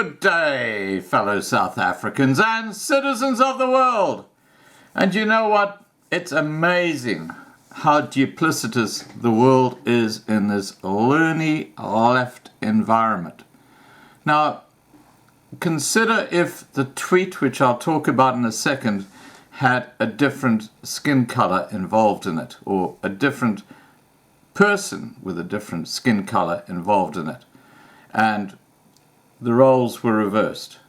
good day, fellow South Africans and citizens of the world. And you know what? It's amazing how duplicitous the world is in this loony left environment. Now, consider if the tweet, which I'll talk about in a second, had a different skin color involved in it, or a different person with a different skin color involved in it, and the roles were reversed.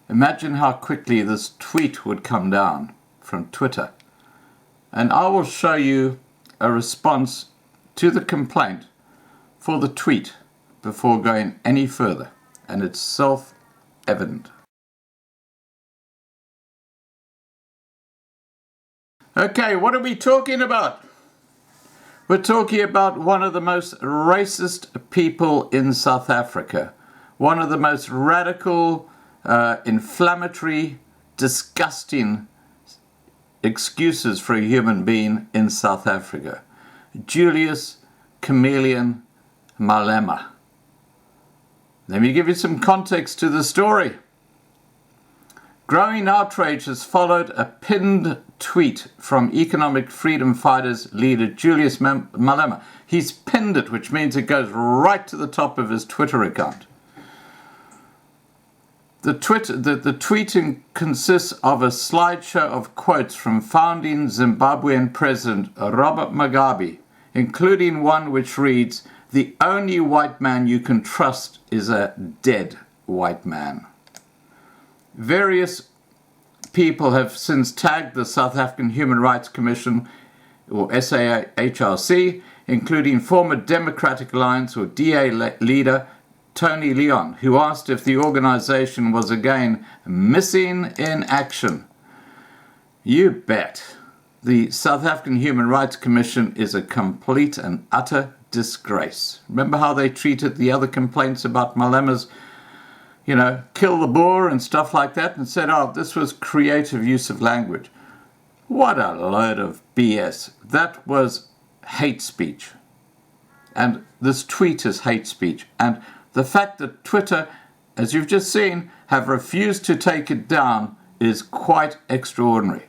Imagine how quickly this tweet would come down from Twitter. And I will show you a response to the complaint for the tweet before going any further, and it's self-evident. Okay, what are we talking about? We're talking about one of the most racist people in South Africa, one of the most radical, inflammatory, disgusting excuses for a human being in South Africa, Julius Chameleon Malema. Let me give you some context to the story. Growing outrage has followed a pinned tweet from economic freedom fighters leader Julius Malema. He's pinned it, which means it goes right to the top of his Twitter account. The tweeting consists of a slideshow of quotes from founding Zimbabwean President Robert Mugabe, including one which reads, "The only white man you can trust is a dead white man." Various people have since tagged the South African Human Rights Commission, or SAHRC, including former Democratic Alliance, or DA leader Tony Leon, who asked if the organization was again missing in action. You bet. The South African Human Rights Commission is a complete and utter disgrace. Remember how they treated the other complaints about Malema's, kill the Boer and stuff like that, and said, oh, this was creative use of language. What a load of BS. That was hate speech. And this tweet is hate speech. And the fact that Twitter, as you've just seen, have refused to take it down is quite extraordinary.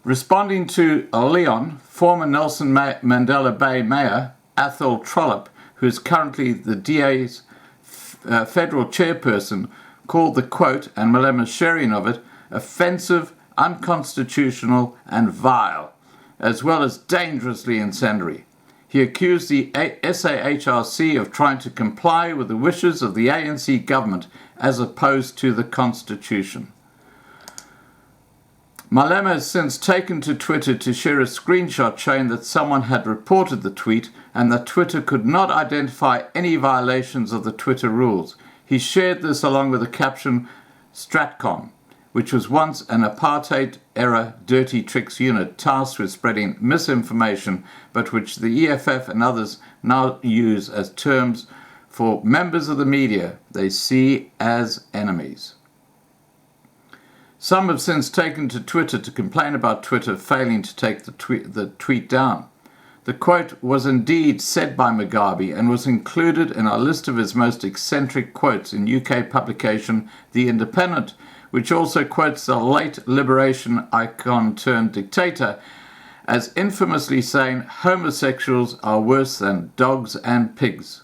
Responding to Leon, former Nelson Mandela Bay Mayor Athol Trollip, who is currently the DA's federal chairperson, called the quote and Malema's sharing of it offensive, unconstitutional and vile, as well as dangerously incendiary. He accused the SAHRC of trying to comply with the wishes of the ANC government as opposed to the Constitution. Malema has since taken to Twitter to share a screenshot showing that someone had reported the tweet and that Twitter could not identify any violations of the Twitter rules. He shared this along with the caption, "Stratcom," which was once an apartheid-era dirty tricks unit tasked with spreading misinformation, but which the EFF and others now use as terms for members of the media they see as enemies. Some have since taken to Twitter to complain about Twitter failing to take the tweet down. The quote was indeed said by Mugabe and was included in our list of his most eccentric quotes in UK publication The Independent, which also quotes the late liberation icon turned dictator as infamously saying homosexuals are worse than dogs and pigs.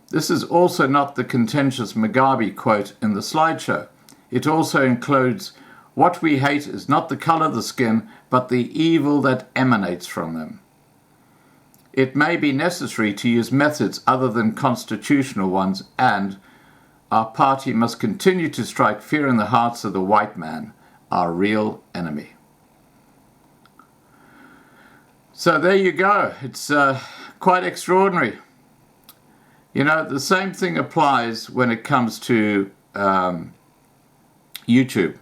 This is also not the contentious Mugabe quote in the slideshow. It also includes, "What we hate is not the color of the skin, but the evil that emanates from them." It may be necessary to use methods other than constitutional ones, and our party must continue to strike fear in the hearts of the white man, our real enemy. So there you go. It's quite extraordinary. The same thing applies when it comes to YouTube.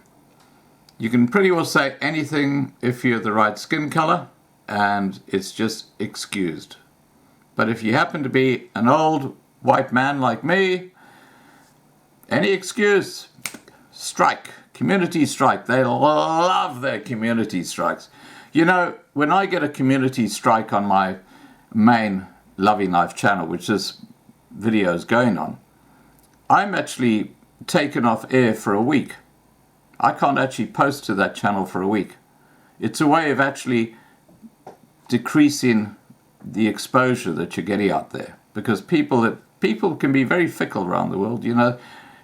You can pretty well say anything if you're the right skin color, and it's just excused. But if you happen to be an old white man like me, any excuse, strike, community strike. They love their community strikes. When I get a community strike on my main Loving Life channel, which this video is going on, I'm actually taken off air for a week. I can't actually post to that channel for a week. It's a way of actually decreasing the exposure that you're getting out there, because people can be very fickle around the world. You know,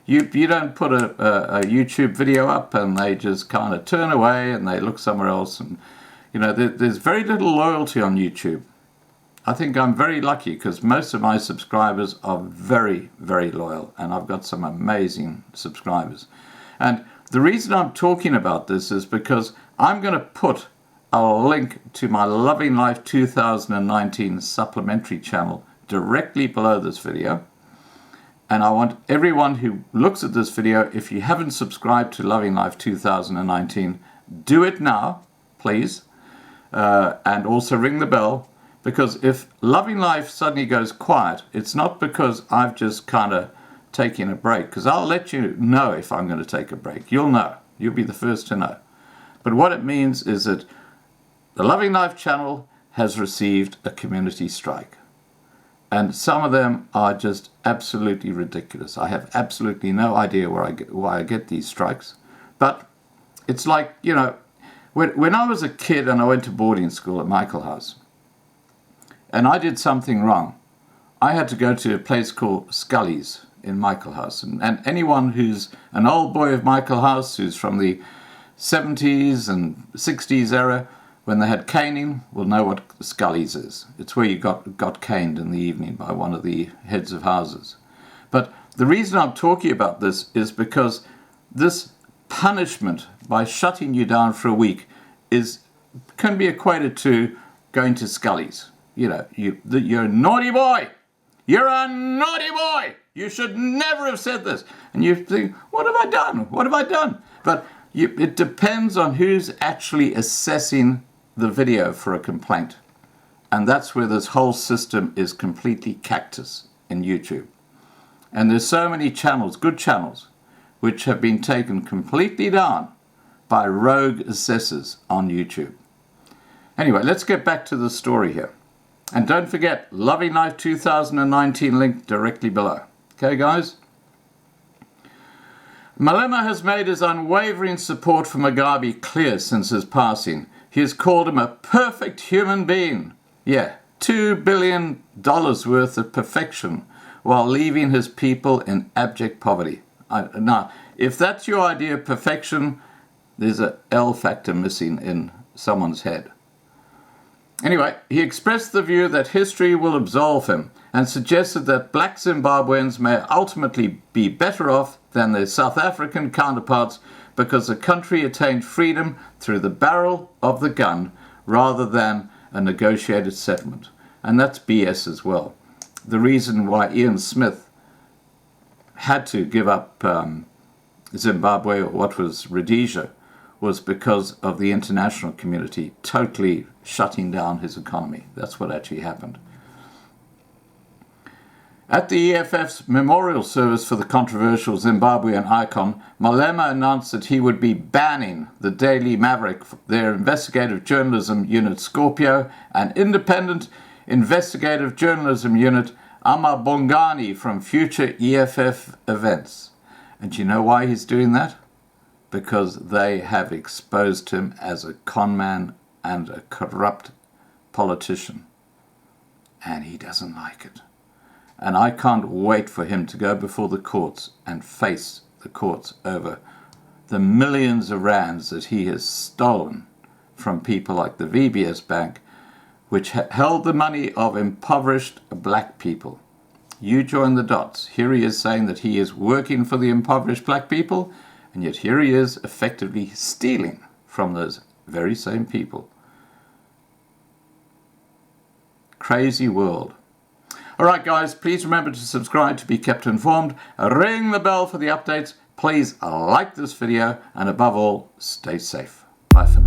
you don't put a YouTube video up and they just kind of turn away and they look somewhere else, and you know, there's very little loyalty on YouTube. I think I'm very lucky because most of my subscribers are very, very loyal, and I've got some amazing subscribers. And the reason I'm talking about this is because I'm going to put a link to my Loving Life 2019 supplementary channel directly below this video. And I want everyone who looks at this video, if you haven't subscribed to Loving Life 2019, do it now, please. And also ring the bell, because if Loving Life suddenly goes quiet, it's not because I've just kind of taken a break, because I'll let you know if I'm going to take a break. You'll know. You'll be the first to know. But what it means is that the Loving Life channel has received a community strike. And some of them are just absolutely ridiculous. I have absolutely no idea why I get these strikes. But it's like, you know, when I was a kid and I went to boarding school at Michael House, and I did something wrong, I had to go to a place called Scully's in Michael House. And anyone who's an old boy of Michael House, who's from the 70s and 60s era, when they had caning, will know what Scully's is. It's where you got caned in the evening by one of the heads of houses. But the reason I'm talking about this is because this punishment by shutting you down for a week can be equated to going to Scully's. You know, you're a naughty boy. You're a naughty boy. You should never have said this. And you think, what have I done? What have I done? But it depends on who's actually assessing the video for a complaint. And that's where this whole system is completely cactus in YouTube. And there's so many channels, good channels, which have been taken completely down by rogue assessors on YouTube. Anyway, let's get back to the story here. And don't forget, Loving Life 2019 link directly below. Okay, guys? Malema has made his unwavering support for Mugabe clear since his passing. He has called him a perfect human being. Yeah, $2 billion worth of perfection while leaving his people in abject poverty. Now, if that's your idea of perfection, there's an L factor missing in someone's head. Anyway, he expressed the view that history will absolve him and suggested that black Zimbabweans may ultimately be better off than their South African counterparts because the country attained freedom through the barrel of the gun rather than a negotiated settlement. And that's BS as well. The reason why Ian Smith had to give up Zimbabwe, or what was Rhodesia, was because of the international community totally shutting down his economy. That's what actually happened. At the EFF's memorial service for the controversial Zimbabwean icon, Malema announced that he would be banning the Daily Maverick, their investigative journalism unit Scorpio, and independent investigative journalism unit Amabongani from future EFF events. And do you know why he's doing that? Because they have exposed him as a conman and a corrupt politician. And he doesn't like it. And I can't wait for him to go before the courts and face the courts over the millions of rands that he has stolen from people like the VBS Bank, which held the money of impoverished black people. You join the dots. Here he is saying that he is working for the impoverished black people, and yet here he is effectively stealing from those very same people. Crazy world. All right, guys, please remember to subscribe to be kept informed. Ring the bell for the updates. Please like this video, and above all, stay safe. Bye for now.